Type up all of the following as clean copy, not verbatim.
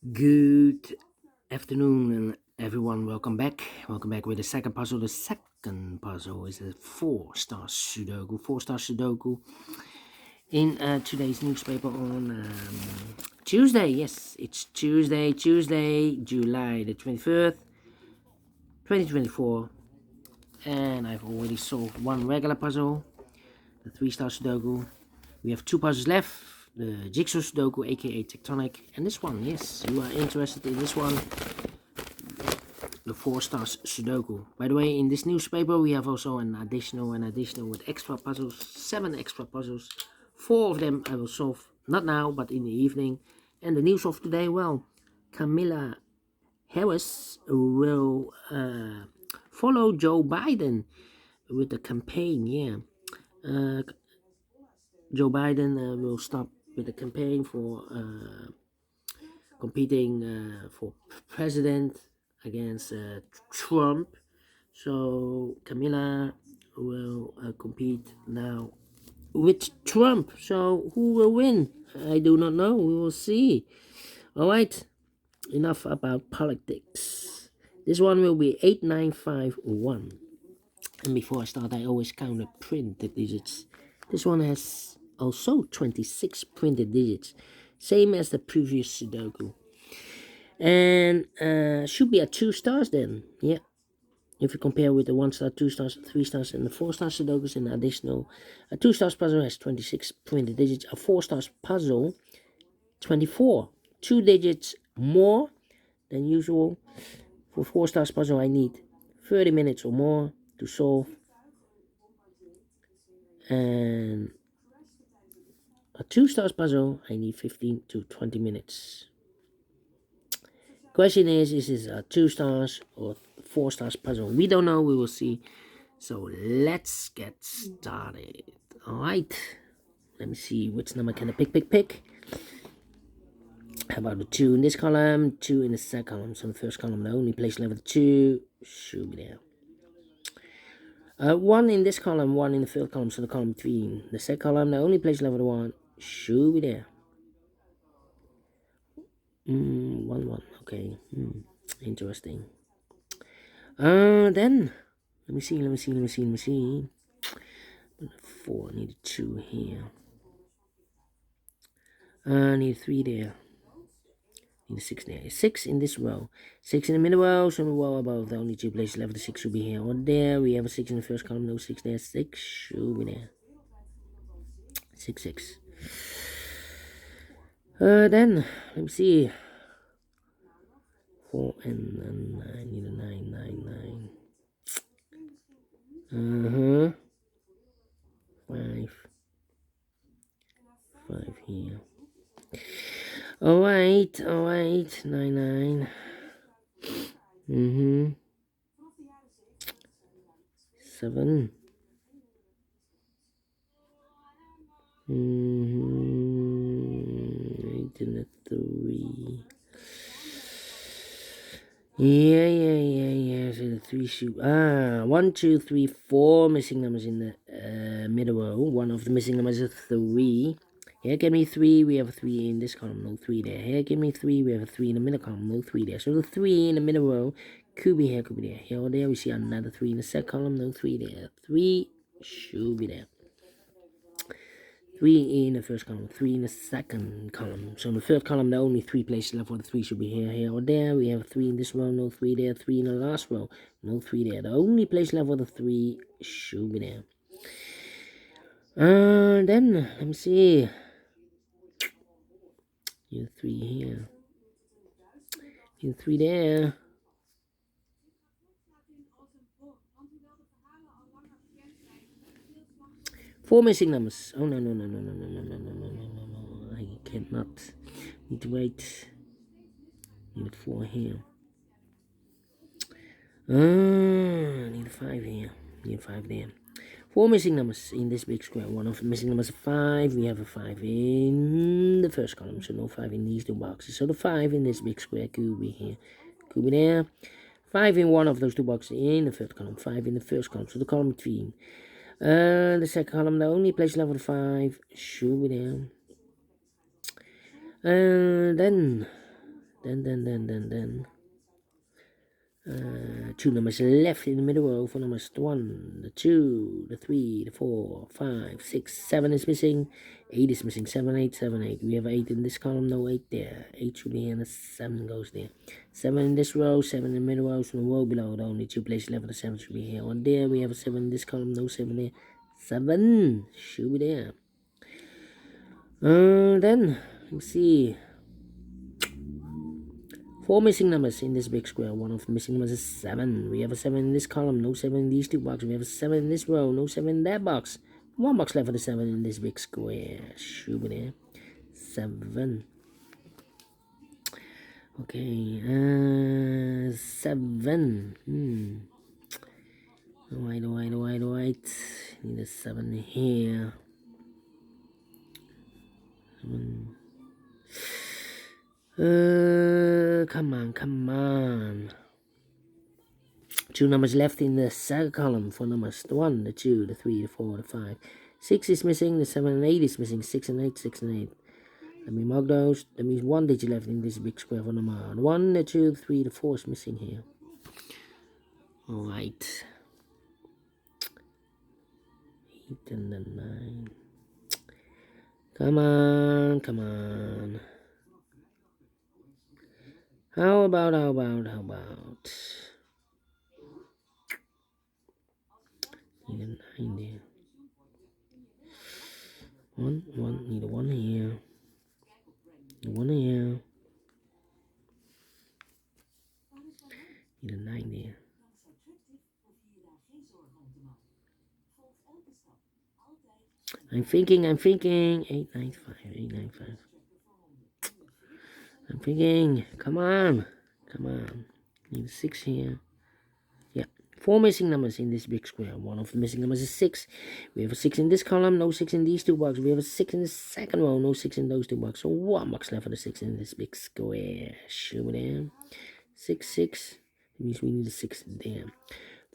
Good afternoon, everyone. Welcome back. Welcome back with the second puzzle. The second puzzle is a Four Stars Sudoku. Four Stars Sudoku in today's newspaper on Tuesday. Yes, it's Tuesday, July the 23rd, 2024. And I've already solved one regular puzzle, the three-star Sudoku. We have two puzzles left. The JigSaw Sudoku, aka Tectonic, and this one. Yes, you are interested in this one. The Four Stars Sudoku. By the way, in this newspaper we have also an additional with extra puzzles, 7 extra puzzles. 4 of them I will solve not now but in the evening. And the news of today, well, Kamala Harris will follow Joe Biden with the campaign. Yeah, Joe Biden will stop with the campaign for competing for president against Trump. So Camilla will compete now with Trump. So who will win? I do not know. We will see. All right. Enough about politics. This one will be 8951. And before I start, I always count the printed digits. This one has also 26 printed digits, same as the previous Sudoku. And should be at 2 stars then. Yeah. If you compare with the 1 star, 2 stars, 3 stars, and the 4 star Sudokus, an additional, a 2 stars puzzle has 26 printed digits. A 4 stars puzzle, 24. 2 digits more than usual. For 4 stars puzzle, I need 30 minutes or more to solve. And a 2 stars puzzle, I need 15 to 20 minutes. Question is this a 2 stars or 4 stars puzzle? We don't know, we will see. So let's get started. Alright, let me see which number can I pick. How about the 2 in this column, 2 in the second column? So the first column, the only place level 2 should be there. 1 in this column, 1 in the third column, so the column 3. The second column, the only place level 1 should be there. 1, okay. Interesting. Then let me see. 4, I need a 2 here. I need a 3 there. Need a 6 there. 6 in this row. 6 in the middle row, so in the row above. The only 2 places left, the 6 should be here or there. We have a 6 in the first column, no 6 there. 6 should be there. 6. Then let me see. 4 and 9. I need a 9. 5 here. Alright, 9. 7. 8 and a 3. Yeah. So the 3 should 1, 2, 3, 4 missing numbers in the middle row. One of the missing numbers is 3. Here, give me 3. We have a 3 in this column, no 3 there. Here, give me 3. We have a 3 in the middle column, no 3 there. So the 3 in the middle row could be here, could be there. Here or there, we see another 3 in the second column, no 3 there. 3 should be there. 3 in the first column, 3 in the second column. So in the third column, the only 3 places left for the 3 should be here or there. We have 3 in this row, no 3 there. 3 in the last row, no 3 there. The only place left for the 3 should be there. Then, let me see. You 3 here. You 3 there. 4 missing numbers. Oh, no. I cannot. Need to wait. Need 4 here. Need 5 here. Need 5 there. 4 missing numbers in this big square. One of the missing numbers is 5. We have a 5 in the first column, so no 5 in these 2 boxes. So the 5 in this big square could be here, could be there. 5 in one of those 2 boxes in the third column. 5 in the first column, so the column between. The second column, the only place level 5 should be there. Then Then. Two numbers left in the middle row for numbers 1, the 2, the 3, the 4, 5, 6, 7 is missing, 8 is missing, 7, 8, 7, 8. We have 8 in this column, no 8 there. 8 should be here, and the 7 goes there. 7 in this row, 7 in the middle row, so the row below, the only 2 places left, the 7 should be here. One there, we have a 7 in this column, no 7 there. 7 should be there. Then, let's see. 4 missing numbers in this big square. One of the missing numbers is 7. We have a 7 in this column, no 7 in these 2 boxes. We have a 7 in this row, no 7 in that box. 1 box left for the 7 in this big square. Should be there. 7. Okay, 7. Alright. Need a 7 here. 7. Come on. 2 numbers left in the second column for numbers 1, the 2, the 3, the 4, the 5. 6 is missing, the 7 and 8 is missing, 6 and 8, 6 and 8. Let me mark those. That means 1 digit left in this big square for number 1, the 2, the 3, the 4 is missing here. Alright. 8 and then 9. Come on. How about? Need a 9 there. 1, need a 1 here. 1 here. Need a 9 there. I'm thinking. 895. I'm thinking. Come on. Need a 6 here. Yeah. 4 missing numbers in this big square. One of the missing numbers is 6. We have a 6 in this column, no 6 in these 2 boxes. We have a 6 in the second row, no 6 in those 2 boxes. So 1 box left for the 6 in this big square. Shoot there. 6. That means we need a 6 there.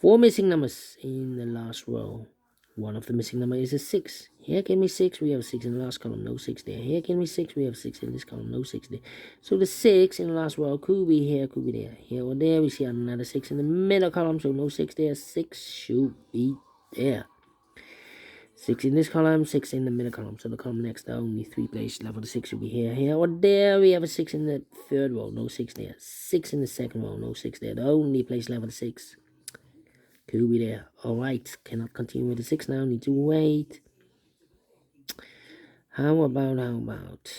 4 missing numbers in the last row. One of the missing numbers is a 6. Here can be 6. We have a 6 in the last column, no 6 there. Here can be 6. We have 6 in this column, no 6 there. So the 6 in the last row could be here, could be there. Here or there, we see another 6 in the middle column, so no 6 there. 6 should be there. 6 in this column, 6 in the middle column. So the column next, the only 3 places left for the 6 should be here or there. We have a 6 in the third row, no 6 there. 6 in the second row, no 6 there. The only place left for the 6 could be there. Alright, cannot continue with the 6 now. Need to wait. How about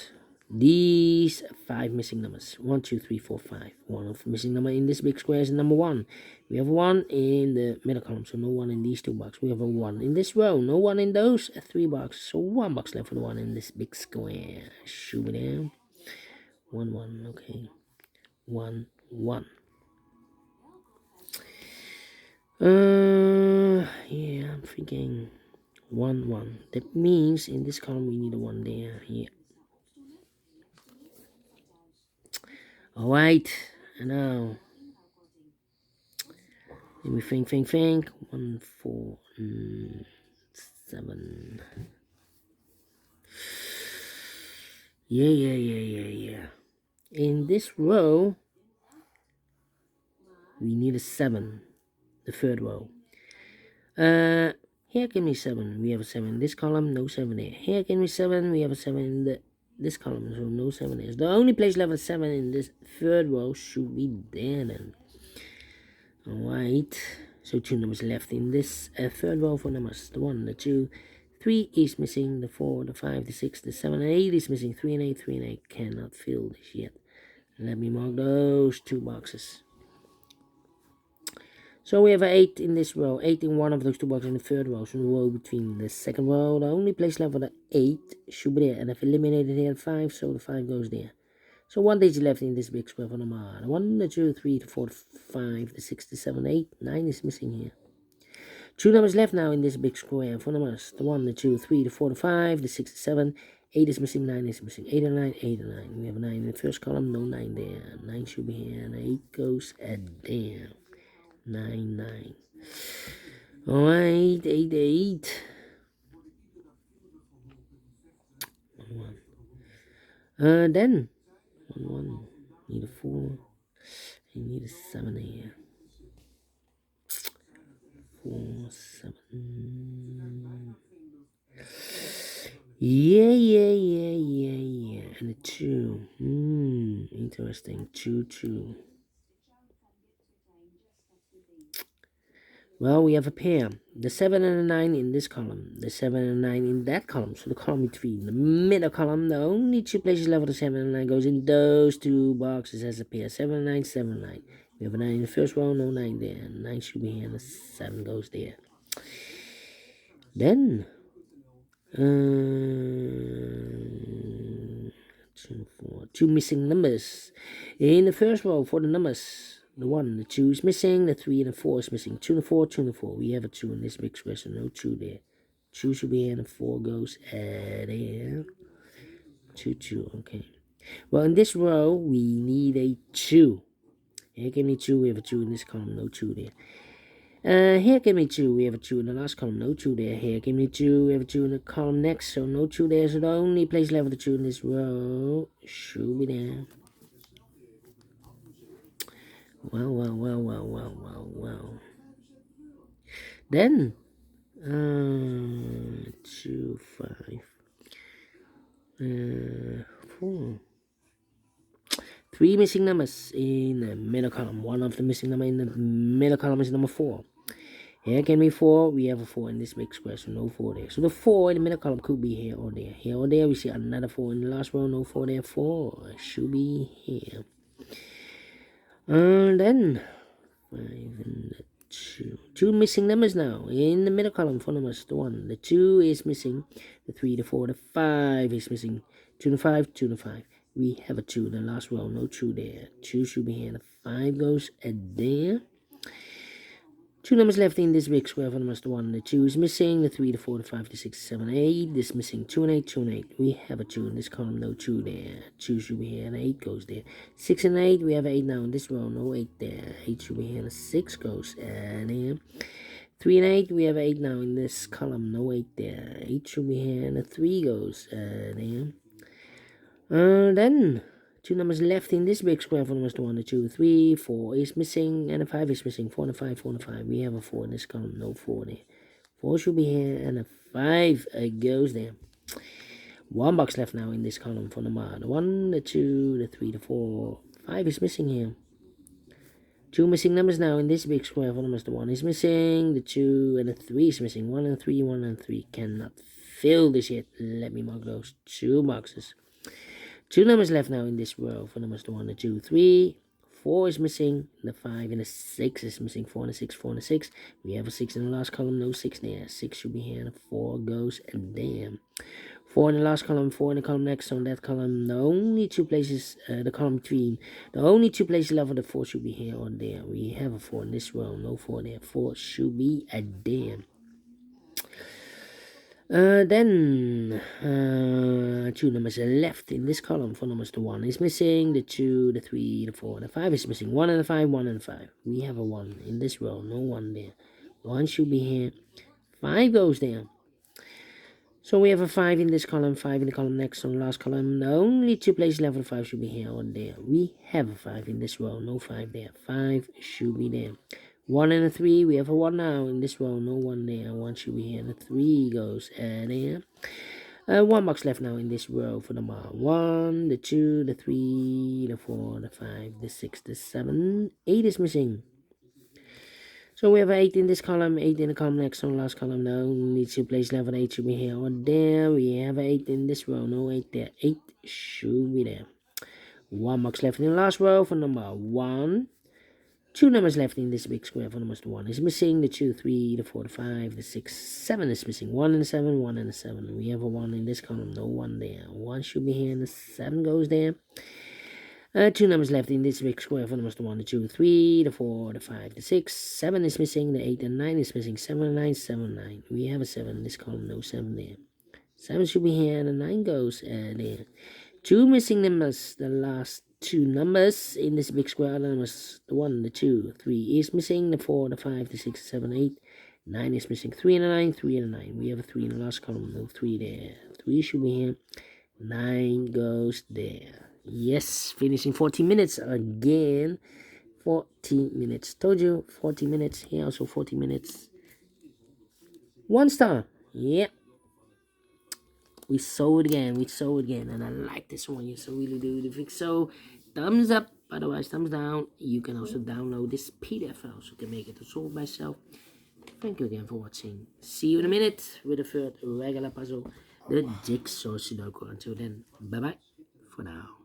these 5 missing numbers? 1, 2, 3, 4, 5. One of the missing number in this big square is number 1. We have 1 in the middle column, so no 1 in these 2 boxes. We have a 1 in this row, no 1 in those 3 boxes. So 1 box left for the 1 in this big square. Shoot it down. 1, okay. 1. Yeah, I'm thinking 1. That means in this column we need a 1 there. Yeah. Alright, and now let me think. 1, 4, 7. Yeah. In this row we need a 7. The third row. Here can be 7. We have a 7 in this column, no 7 there. Here can be 7. We have a 7 in this column, so no 7 there. The only place left is 7 in this third row should be there then. Alright. So 2 numbers left in this third row for numbers. The 1, the 2, 3 is missing. The 4, the 5, the 6, the 7, and 8 is missing. 3 and 8 cannot fill this yet. Let me mark those 2 boxes. So we have an 8 in this row, 8 in one of those 2 boxes in the third row. So the row between the second row, the only place left for the 8 should be there. And I've eliminated here 5, so the 5 goes there. So 1 digit left in this big square for number 1, the 2, 3, the 4, the 5, the 6, the 7, 8, 9 is missing here. 2 numbers left now in this big square for numbers. The 1, the 2, 3, the 4, the 5, the 6, the 7, 8 is missing, 9 is missing. 8 and 9. We have a 9 in the first column, no 9 there. 9 should be here, and 8 goes there. 9. Alright, 8. 1. Then 1. Need need a 4. I need a 7 here. 4, 7. Yeah. And a 2. Interesting. 2, 2. Well, we have a pair. The 7 and the 9 in this column. The 7 and 9 in that column. So the column between. The middle column, the only 2 places left for the 7 and 9 goes in those 2 boxes as a pair. 7 and 9, 7 and 9. We have a 9 in the first row, no 9 there. 9 should be here, and the 7 goes there. Then, 2, 4. 2 missing numbers. In the first row for the numbers. The 1, the 2 is missing, the 3 and the 4 is missing. 2 and the 4, 2 and the 4. We have a 2 in this big square, so no 2 there. 2 should be here, and the 4 goes there. 2, 2, okay. Well, in this row, we need a 2. Here, give me 2, we have a 2 in this column, no 2 there. Here, give me 2, we have a 2 in the last column, no 2 there. Here, give me 2, we have a 2 in the column next, so no 2 there. So the only place left with the 2 in this row should be there. Well. Then, 2, 5, 4. 3 missing numbers in the middle column. One of the missing number in the middle column is number 4. Here can be 4. We have a 4 in this big square, so no 4 there. So the 4 in the middle column could be here or there. Here or there, we see another 4 in the last row. No 4 there. 4 should be here. Then 5 and the 2. 2 missing numbers now in the middle column for numbers. The 1, the 2 is missing. The 3, the 4, the 5 is missing. 2 and 5, 2 and 5. We have a 2 in the last row. No 2 there. 2 should be here. The 5 goes there. 2 numbers left in this big square for numbers. The 1, the 2 is missing. The 3, the 4, the 5, the 6, the 7, 8 is missing. 2 and 8, 2 and 8. We have a 2 in this column. No 2 there. 2 should be here, and 8 goes there. 6 and 8. We have 8 now in this row. No 8 there. 8 should be here, and 6 goes there. 3 and 8. We have 8 now in this column. No 8 there. 8 should be here, and the 3 goes there. Then 2 numbers left in this big square for numbers. The 1, the 2, 3, 4 is missing, and the 5 is missing. 4 and 5, 4 and 5. We have a 4 in this column. No 4 there. 4 should be here, and a 5 goes there. 1 box left now in this column for number. The 1, the 2, the 3, the 4, 5 is missing here. 2 missing numbers now in this big square for numbers. The 1 is missing, the 2 and the 3 is missing. 1 and 3, 1 and 3 cannot fill this yet. Let me mark those 2 boxes. 2 numbers left now in this row for numbers. The 1, the 2, 3, 4 is missing, the 5 and the 6 is missing. 4 and the 6, 4 and the 6. We have a 6 in the last column, no 6 there. 6 should be here, and the 4 goes there. 4 in the last column, 4 in the column next. On that column, the only 2 places, the column between, the only 2 places left for the 4 should be here or there. We have a 4 in this row, no 4 there. 4 should be there. Then 2 numbers left in this column for numbers. The 1 is missing, the 2, the 3, the 4, the 5 is missing. 1 and the 5, 1 and the 5. We have a 1 in this row, no 1 there. 1 should be here. 5 goes there. So we have a 5 in this column, 5 in the column next. On the last column, the only 2 places left for the 5 should be here or there. We have a 5 in this row, no 5 there. 5 should be there. 1 and a 3, we have a 1 now in this row, no 1 there. 1 should be here, and the 3 goes there. 1 box left now in this row for number 1, the 2, the 3, the 4, the 5, the 6, the 7, 8 is missing. So we have 8 in this column, 8 in the column next. On the last column, the only 2 places left for 8 should be here or there. We have 8 in this row, no 8 there. 8 should be there. 1 box left in the last row for number 1. 2 numbers left in this big square for numbers. The 1 is missing, the 2, 3, the 4, the 5, the 6, 7 is missing. 1 and the 7, 1 and the 7. We have a 1 in this column, no 1 there. 1 should be here, and the 7 goes there. 2 numbers left in this big square for numbers. The 1, the 2, 3, the 4, the 5, the 6, 7 is missing, the 8 and 9 is missing. 7 and 9, 7, 9. We have a 7 in this column, no 7 there. 7 should be here, and the 9 goes there. 2 missing numbers, the last 2 numbers in this big square numbers. The 1, the 2, 3 is missing, the 4, the 5, the 6, 7, 8, 9 is missing. 3 and a 9, 3 and a 9. We have a 3 in the last column, no 3 there. 3 should be here. 9 goes there. Yes, finishing 40 minutes again. 40 minutes. Told you 40 minutes. Here also 40 minutes. 1 star. Yeah. We saw it again. We saw it again. And I like this one. Yes, I really do. If so, thumbs up. Otherwise, thumbs down. You can also download this PDF file so you can make it to solve by yourself. Thank you again for watching. See you in a minute with the third regular puzzle, the Jigsaw Sudoku. Until then, bye bye for now.